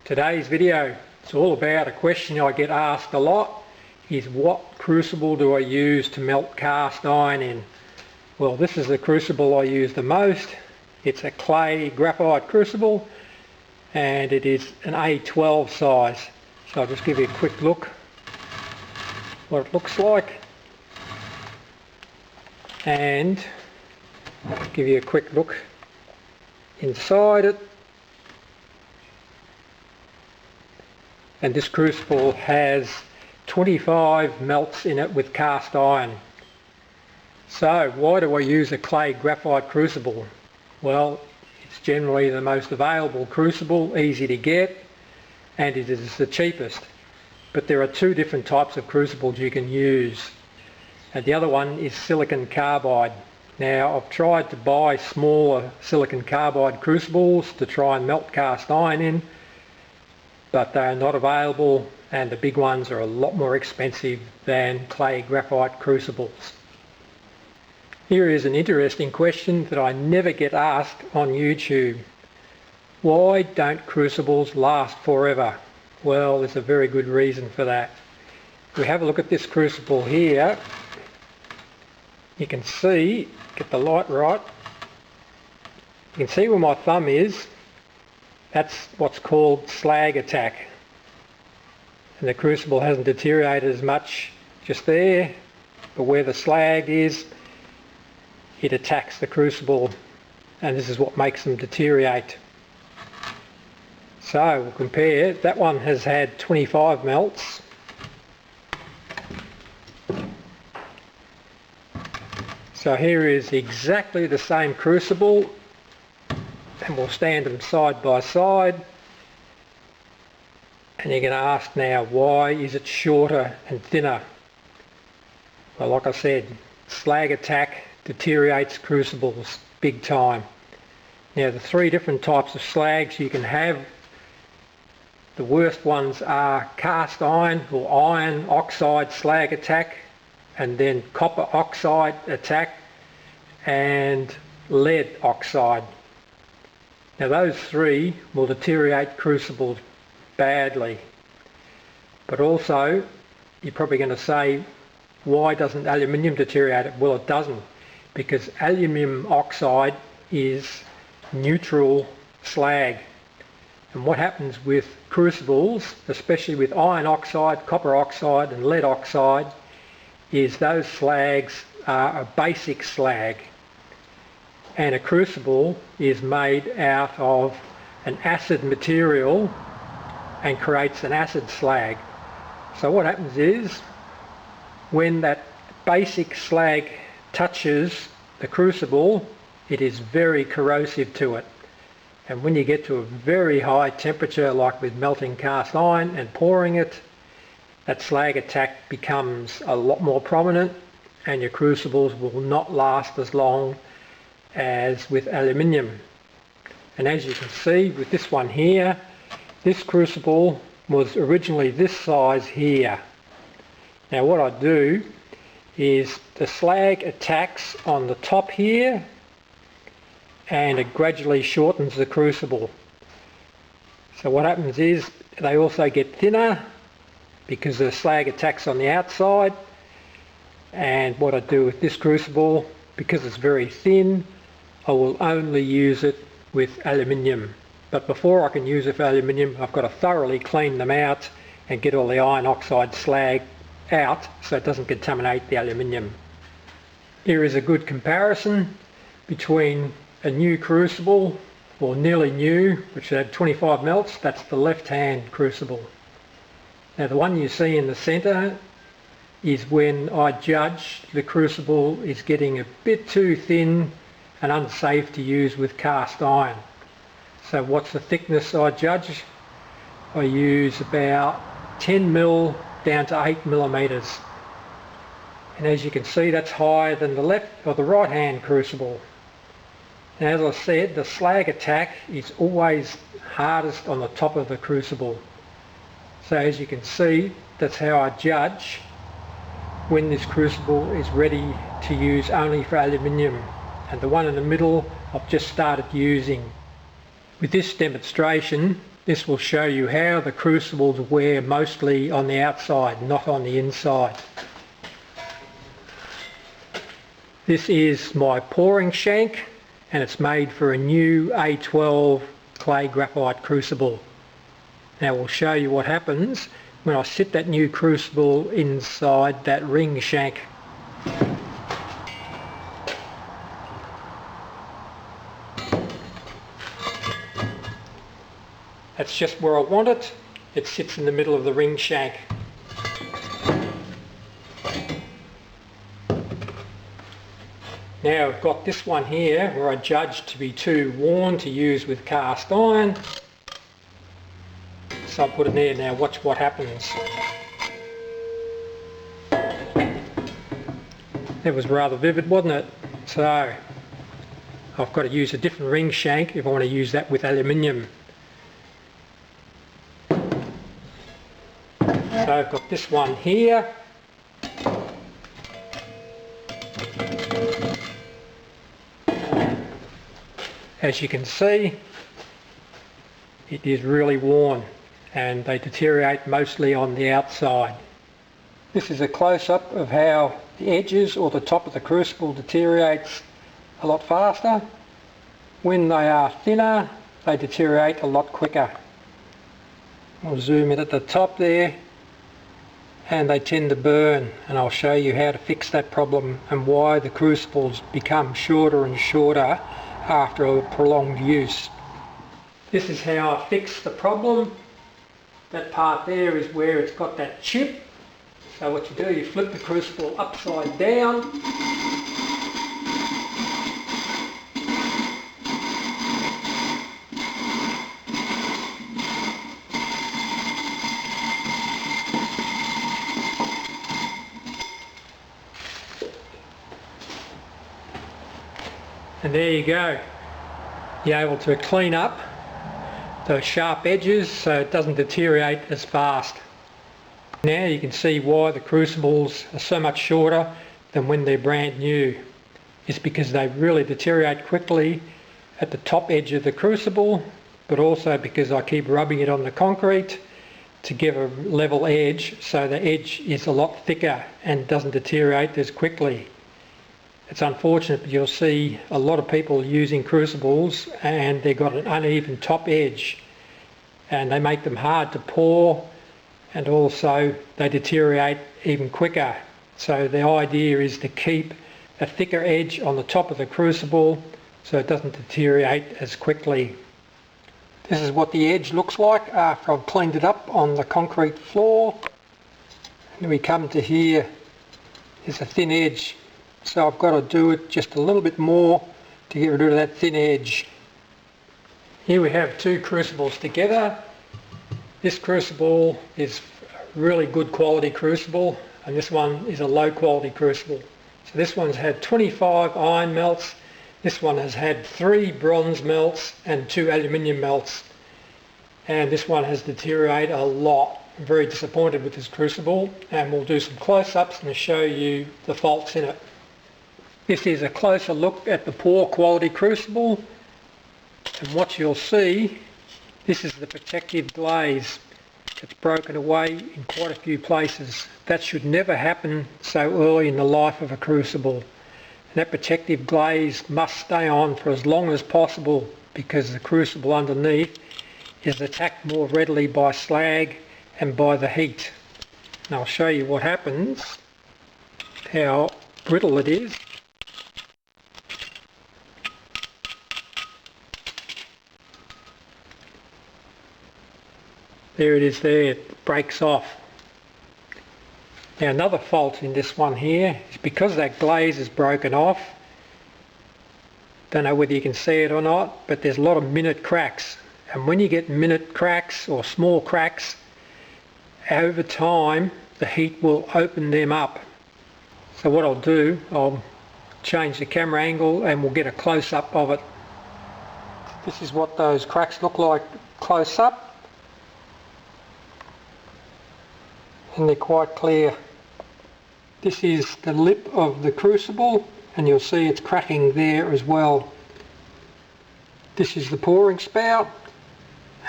Today's video is all about a question I get asked a lot, is what crucible do I use to melt cast iron in? Well, this is the crucible I use the most. It's a clay graphite crucible and it is an A12 size. So I'll just give you a quick look what it looks like and give you a quick look inside it. And this crucible has 25 melts in it with cast iron. So why do I use a clay graphite crucible? Well, it's generally the most available crucible, easy to get, and it is the cheapest. But there are two different types of crucibles you can use. And the other one is silicon carbide. Now, I've tried to buy smaller silicon carbide crucibles to try and melt cast iron in, but they are not available, and the big ones are a lot more expensive than clay graphite crucibles. Here is an interesting question that I never get asked on YouTube. Why don't crucibles last forever? Well, there's a very good reason for that. If we have a look at this crucible here, you can see, get the light right, you can see where my thumb is. That's what's called slag attack. And the crucible hasn't deteriorated as much just there, but where the slag is, it attacks the crucible, and this is what makes them deteriorate. So we'll compare. That one has had 25 melts. So here is exactly the same crucible, and we'll stand them side by side, and you're going to ask now, why is it shorter and thinner? Well, like I said, slag attack deteriorates crucibles big time. Now, the three different types of slags you can have, the worst ones are cast iron or iron oxide slag attack, and then copper oxide attack, and lead oxide. Now, those three will deteriorate crucibles badly. But also, you're probably going to say, why doesn't aluminium deteriorate it? Well, it doesn't, because aluminium oxide is neutral slag. And what happens with crucibles, especially with iron oxide, copper oxide and lead oxide, is those slags are a basic slag. And a crucible is made out of an acid material and creates an acid slag. So what happens is, when that basic slag touches the crucible, it is very corrosive to it. And when you get to a very high temperature, like with melting cast iron and pouring it, that slag attack becomes a lot more prominent, and your crucibles will not last as long as with aluminium. And as you can see with this one here, this crucible was originally this size here. Now what I do is the slag attacks on the top here, and it gradually shortens the crucible. So what happens is they also get thinner because the slag attacks on the outside. And what I do with this crucible, because it's very thin, I will only use it with aluminium. But before I can use it for aluminium, I've got to thoroughly clean them out and get all the iron oxide slag out so it doesn't contaminate the aluminium. Here is a good comparison between a new crucible, or nearly new, which had 25 melts. That's the left-hand crucible. Now the one you see in the centre is when I judge the crucible is getting a bit too thin and unsafe to use with cast iron. So what's the thickness I judge? I use about 10 mil down to 8 millimeters. And as you can see, that's higher than the left or the right hand crucible. And as I said, the slag attack is always hardest on the top of the crucible. So as you can see, that's how I judge when this crucible is ready to use only for aluminium. And the one in the middle I've just started using. With this demonstration, This will show you how the crucibles wear mostly on the outside, not on the inside. This is my pouring shank, and it's made for a new A12 clay graphite crucible. Now we'll show you what happens when I sit that new crucible inside that ring shank. That's just where I want it. It sits in the middle of the ring shank. Now I've got this one here where I judged to be too worn to use with cast iron. So I put it there. Now watch what happens. It was rather vivid, wasn't it? So I've got to use a different ring shank if I want to use that with aluminium. So I've got this one here. As you can see, it is really worn and they deteriorate mostly on the outside. This is a close-up of how the edges or the top of the crucible deteriorates a lot faster. When they are thinner, they deteriorate a lot quicker. I'll zoom in at the top there, and they tend to burn, and I'll show you how to fix that problem and why the crucibles become shorter and shorter after a prolonged use. This is how I fix the problem. That part there is where it's got that chip. So what you do, you flip the crucible upside down. And there you go. You're able to clean up those sharp edges so it doesn't deteriorate as fast. Now you can see why the crucibles are so much shorter than when they're brand new. It's because they really deteriorate quickly at the top edge of the crucible, but also because I keep rubbing it on the concrete to give a level edge, so the edge is a lot thicker and doesn't deteriorate as quickly. It's unfortunate, but you'll see a lot of people using crucibles and they've got an uneven top edge and they make them hard to pour, and also they deteriorate even quicker. So the idea is to keep a thicker edge on the top of the crucible so it doesn't deteriorate as quickly. This is what the edge looks like after I've cleaned it up on the concrete floor. And we come to here, there's a thin edge. So I've got to do it just a little bit more to get rid of that thin edge. Here we have two crucibles together. This crucible is a really good quality crucible, and this one is a low quality crucible. So this one's had 25 iron melts, this one has had 3 bronze melts and 2 aluminium melts, and this one has deteriorated a lot. I'm very disappointed with this crucible, and we'll do some close-ups and show you the faults in it. This is a closer look at the poor quality crucible, and what you'll see, this is the protective glaze. It's broken away in quite a few places. That should never happen so early in the life of a crucible. And that protective glaze must stay on for as long as possible because the crucible underneath is attacked more readily by slag and by the heat. And I'll show you what happens, how brittle it is. There it is there, it breaks off. Now another fault in this one here is because that glaze is broken off. Don't know whether you can see it or not, but there's a lot of minute cracks. And when you get minute cracks or small cracks, over time the heat will open them up. So what I'll do, I'll change the camera angle and we'll get a close-up of it. This is what those cracks look like close up. And they're quite clear. This is the lip of the crucible and you'll see it's cracking there as well. This is the pouring spout,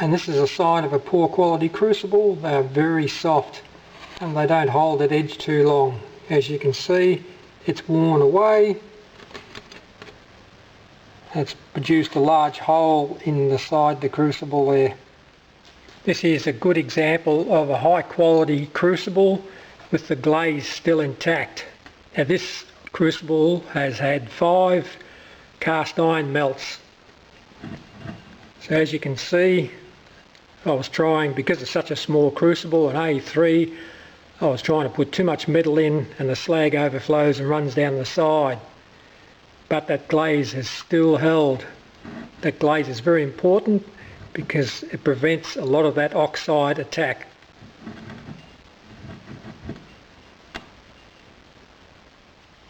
And this is a sign of a poor quality crucible. They are very soft and they don't hold that edge too long. As you can see, it's worn away. It's produced a large hole in the side of the crucible there. This is a good example of a high quality crucible with the glaze still intact. Now this crucible has had 5 cast iron melts. So as you can see, I was trying, because it's such a small crucible, an A3, I was trying to put too much metal in and the slag overflows and runs down the side. But that glaze has still held. That glaze is very important because it prevents a lot of that oxide attack.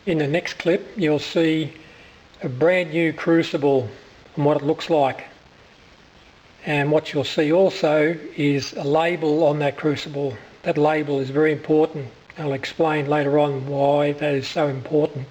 In the next clip you'll see a brand new crucible and what it looks like. And what you'll see also is a label on that crucible. That label is very important. I'll explain later on why that is so important.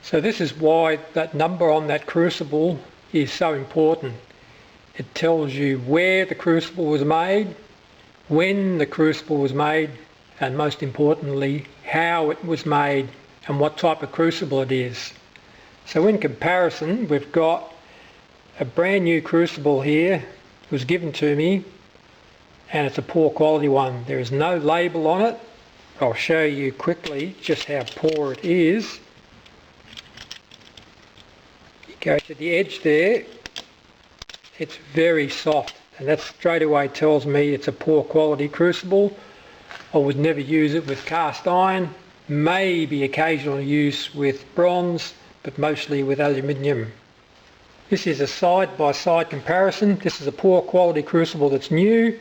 So this is why that number on that crucible is so important. It tells you where the crucible was made, when the crucible was made, and most importantly, how it was made and what type of crucible it is. So in comparison, we've got a brand new crucible here. It was given to me and it's a poor quality one. There is no label on it. I'll show you quickly just how poor it is. Go to the edge there, it's very soft, and that straight away tells me it's a poor quality crucible. I would never use it with cast iron, maybe occasional use with bronze, but mostly with aluminium. This is a side-by-side comparison. This is a poor quality crucible that's new,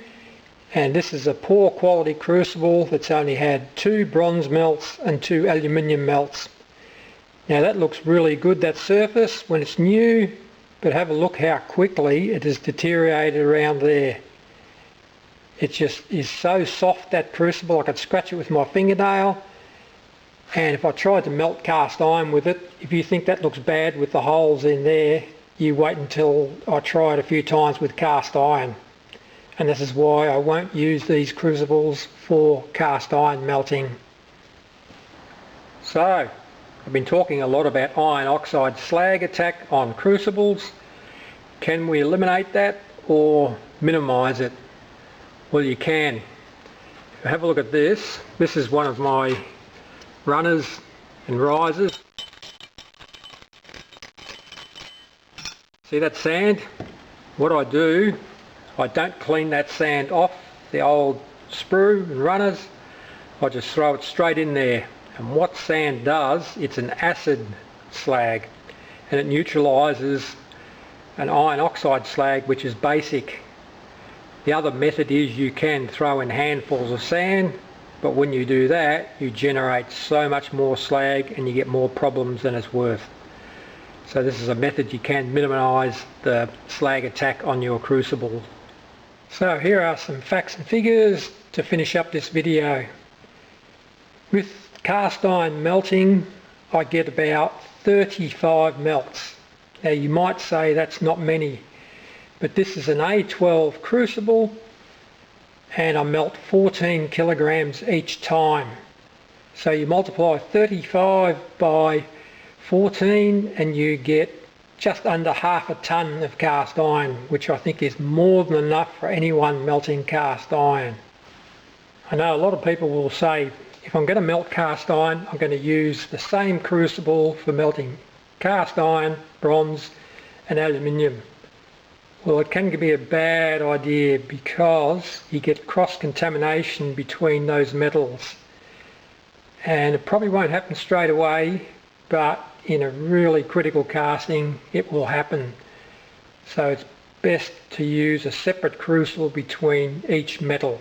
and this is a poor quality crucible that's only had 2 bronze melts and 2 aluminium melts. Now that looks really good, that surface, when it's new, but have a look how quickly it has deteriorated around there. It just is so soft, that crucible, I could scratch it with my fingernail, and if I tried to melt cast iron with it, if you think that looks bad with the holes in there, you wait until I try it a few times with cast iron. And this is why I won't use these crucibles for cast iron melting. So, I've been talking a lot about iron oxide slag attack on crucibles. Can we eliminate that or minimise it? Well, you can. Have a look at this. This is one of my runners and risers. See that sand? What I do, I don't clean that sand off the old sprue and runners. I just throw it straight in there. And what sand does, it's an acid slag, and it neutralises an iron oxide slag which is basic. The other method is you can throw in handfuls of sand, but when you do that you generate so much more slag and you get more problems than it's worth. So this is a method you can minimise the slag attack on your crucible. So here are some facts and figures to finish up this video. With cast iron melting, I get about 35 melts. Now you might say that's not many, but this is an A12 crucible and I melt 14 kilograms each time. So you multiply 35 by 14 and you get just under half a ton of cast iron, which I think is more than enough for anyone melting cast iron. I know a lot of people will say, if I'm going to melt cast iron, I'm going to use the same crucible for melting cast iron, bronze and aluminium. Well, it can be a bad idea because you get cross-contamination between those metals. And it probably won't happen straight away, but in a really critical casting it will happen. So it's best to use a separate crucible between each metal.